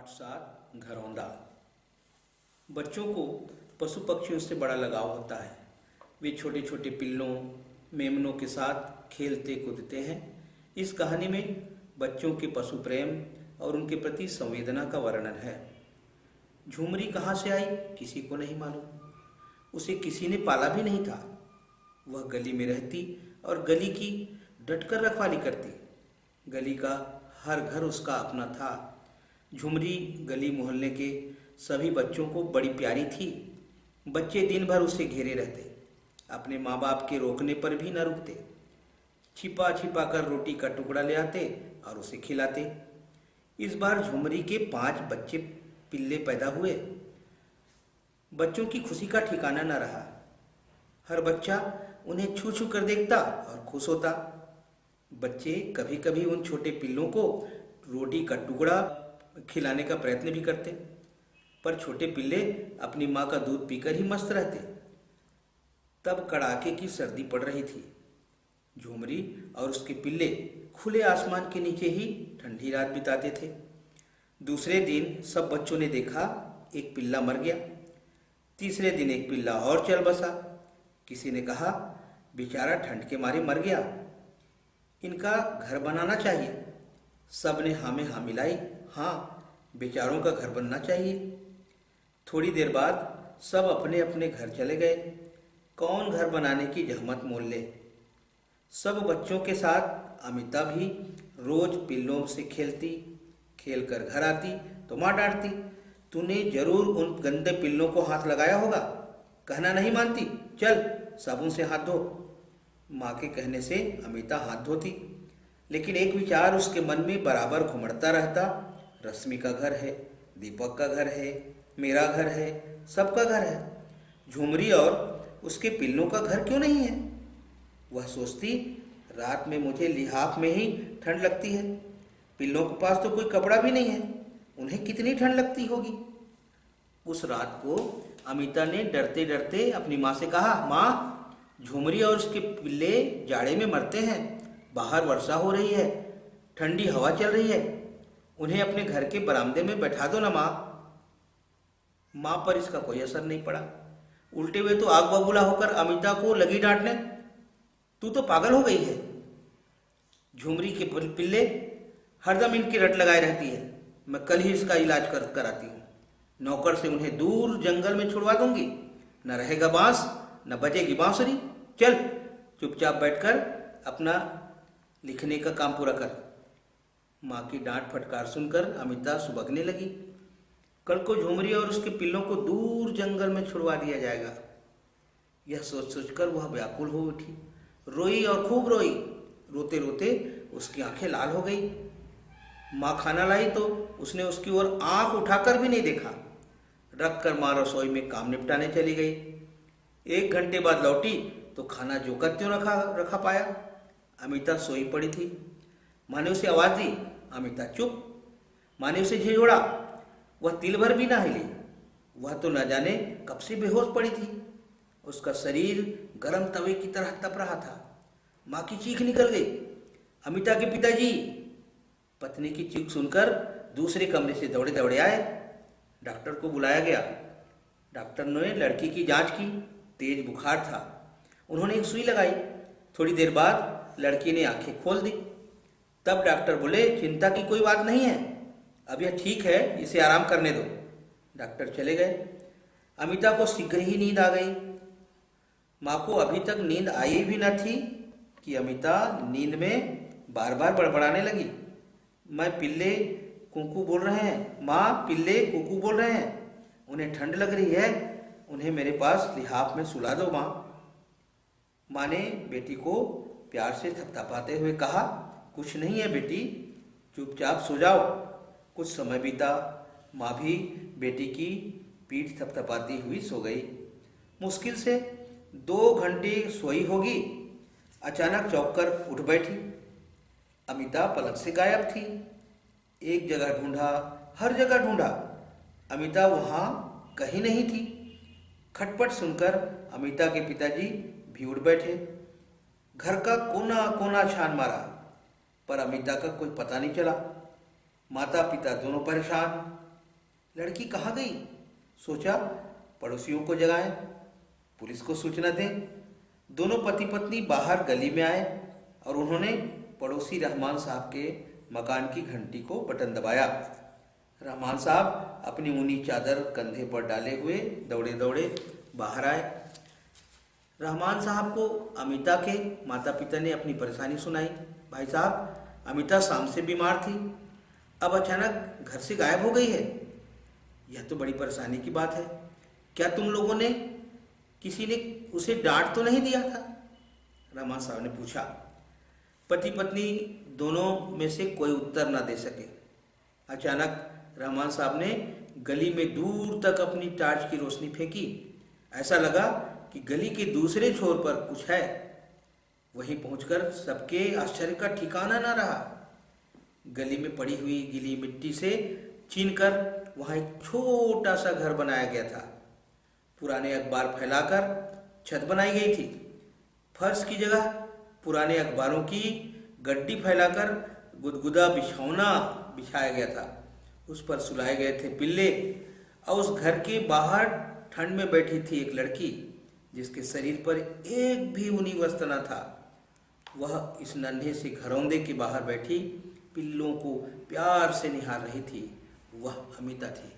पाठ 7 घरौंदा। बच्चों को पशु पक्षियों से बड़ा लगाव होता है। वे छोटे छोटे पिल्लों मेमनों के साथ खेलते कूदते हैं। इस कहानी में बच्चों के पशु प्रेम और उनके प्रति संवेदना का वर्णन है। झुमरी कहाँ से आई किसी को नहीं मालूम। उसे किसी ने पाला भी नहीं था। वह गली में रहती और गली की डटकर रखवाली करती। गली का हर घर उसका अपना था। झुमरी गली मोहल्ले के सभी बच्चों को बड़ी प्यारी थी। बच्चे दिन भर उसे घेरे रहते, अपने माँ बाप के रोकने पर भी न रुकते। छिपा छिपा कर रोटी का टुकड़ा ले आते और उसे खिलाते। इस बार झुमरी के 5 बच्चे पिल्ले पैदा हुए। बच्चों की खुशी का ठिकाना न रहा। हर बच्चा उन्हें छू छू कर देखता और खुश होता। बच्चे कभी कभी उन छोटे पिल्लों को रोटी का टुकड़ा खिलाने का प्रयत्न भी करते, पर छोटे पिल्ले अपनी माँ का दूध पीकर ही मस्त रहते। तब कड़ाके की सर्दी पड़ रही थी। झुमरी और उसके पिल्ले खुले आसमान के नीचे ही ठंडी रात बिताते थे। दूसरे दिन सब बच्चों ने देखा एक पिल्ला मर गया। तीसरे दिन एक पिल्ला और चल बसा। किसी ने कहा बेचारा ठंड के मारे मर गया, इनका घर बनाना चाहिए। सब ने हाँ में हाँ मिलाई। हाँ, बेचारों का घर बनना चाहिए। थोड़ी देर बाद सब अपने अपने घर चले गए। कौन घर बनाने की जहमत मोल ले। सब बच्चों के साथ अमिता भी रोज पिल्लों से खेलती। खेल कर घर आती तो माँ डांटती, तूने जरूर उन गंदे पिल्लों को हाथ लगाया होगा, कहना नहीं मानती, चल साबुन से हाथ धो। माँ के कहने से अमिता हाथ धोती, लेकिन एक विचार उसके मन में बराबर घुमड़ता रहता, रश्मि का घर है, दीपक का घर है, मेरा घर है, सबका घर है। झुमरी और उसके पिल्लों का घर क्यों नहीं है। वह सोचती, रात में मुझे लिहाफ में ही ठंड लगती है। पिल्लों के पास तो कोई कपड़ा भी नहीं है, उन्हें कितनी ठंड लगती होगी। उस रात को अमिता ने डरते डरते अपनी माँ से कहा, माँ, झुमरी और उसके पिल्ले जाड़े में मरते हैं। बाहर वर्षा हो रही है, ठंडी हवा चल रही है, उन्हें अपने घर के बरामदे में बैठा दो ना माँ। माँ पर इसका कोई असर नहीं पड़ा। उल्टे हुए तो आग बबूला होकर अमिता को लगी डांटने, तू तो पागल हो गई है। झुमरी के पिल्ले हरदम इनकी रट लगाए रहती है, मैं कल ही इसका इलाज कराती हूँ। नौकर से उन्हें दूर जंगल में छुड़वा दूंगी, न रहेगा बांस न बजेगी बांसुरी। चल चुपचाप बैठकर अपना लिखने का काम पूरा कर। माँ की डांट फटकार सुनकर अमिता सुबकने लगी। कल को झुमरी और उसके पिल्लों को दूर जंगल में छुड़वा दिया जाएगा। यह सोच सोचकर वह व्याकुल हो उठी। रोई और खूब रोई। रोते रोते उसकी आंखें लाल हो गई। माँ खाना लाई तो उसने उसकी ओर आंख उठाकर भी नहीं देखा। रख कर माँ रसोई में काम निपटाने चली गई। 1 घंटे बाद लौटी तो खाना जो का त्यों रखा पाया। अमिता सोई पड़ी थी। माँ ने उसे आवाज दी, अमिता चुप। माँ ने उसे झिझोड़ा, वह तिल भर भी ना हिली। वह तो न जाने कब से बेहोश पड़ी थी। उसका शरीर गर्म तवे की तरह तप रहा था। माँ की चीख निकल गई, अमिता के पिताजी। पत्नी की चीख सुनकर दूसरे कमरे से दौड़े दौड़े आए। डॉक्टर को बुलाया गया। डॉक्टर ने लड़की की जांच की। तेज बुखार था। उन्होंने एक सुई लगाई। थोड़ी देर बाद लड़की ने आंखें खोल दी। तब डॉक्टर बोले, चिंता की कोई बात नहीं है, अब यह ठीक है, इसे आराम करने दो। डॉक्टर चले गए। अमिता को शीघ्र ही नींद आ गई। माँ को अभी तक नींद आई भी न थी कि अमिता नींद में बार बार बड़बड़ाने लगी, मैं पिल्ले कुकू बोल रहे हैं, माँ पिल्ले कुकू बोल रहे हैं, उन्हें ठंड लग रही है, उन्हें मेरे पास लिहाफ में सुला दो माँ। माँ ने बेटी को प्यार से थपथपाते हुए कहा, कुछ नहीं है बेटी, चुपचाप सो जाओ। कुछ समय बीता। माँ भी बेटी की पीठ थपथपाती हुई सो गई। मुश्किल से 2 घंटे सोई होगी। अचानक चौंक कर उठ बैठी। अमिता पलक से गायब थी। एक जगह ढूंढा, हर जगह ढूंढा, अमिता वहाँ कहीं नहीं थी। खटपट सुनकर अमिता के पिताजी भी उठ बैठे। घर का कोना कोना छान मारा, पर अमिता का कोई पता नहीं चला। माता पिता दोनों परेशान। लड़की कहाँ गई? सोचा पड़ोसियों को जगाएं, पुलिस को सूचना दें। दोनों पति पत्नी बाहर गली में आए और उन्होंने पड़ोसी रहमान साहब के मकान की घंटी को बटन दबाया। रहमान साहब अपनी ऊनी चादर कंधे पर डाले हुए दौड़े दौड़े बाहर आए। रहमान साहब को अमिता के माता पिता ने अपनी परेशानी सुनाई। भाई साहब, अमिता शाम से बीमार थी, अब अचानक घर से गायब हो गई है। यह तो बड़ी परेशानी की बात है। क्या तुम लोगों ने किसी ने उसे डांट तो नहीं दिया था? रहमान साहब ने पूछा। पति पत्नी दोनों में से कोई उत्तर न दे सके। अचानक रहमान साहब ने गली में दूर तक अपनी टार्च की रोशनी फेंकी। ऐसा लगा कि गली के दूसरे छोर पर कुछ है। वहीं पहुंचकर सबके आश्चर्य का ठिकाना न रहा। गली में पड़ी हुई गीली मिट्टी से छीनकर वहां एक छोटा सा घर बनाया गया था। पुराने अखबार फैलाकर छत बनाई गई थी। फर्श की जगह पुराने अखबारों की गड्डी फैलाकर गुदगुदा बिछौना बिछाया गया था। उस पर सुलाए गए थे पिल्ले और उस घर के बाहर ठंड में बैठी थी एक लड़की जिसके शरीर पर एक भी ऊनी वस्त्र न था। वह इस नन्हे से घरौंदे के बाहर बैठी पिल्लों को प्यार से निहार रही थी। वह अमिता थी।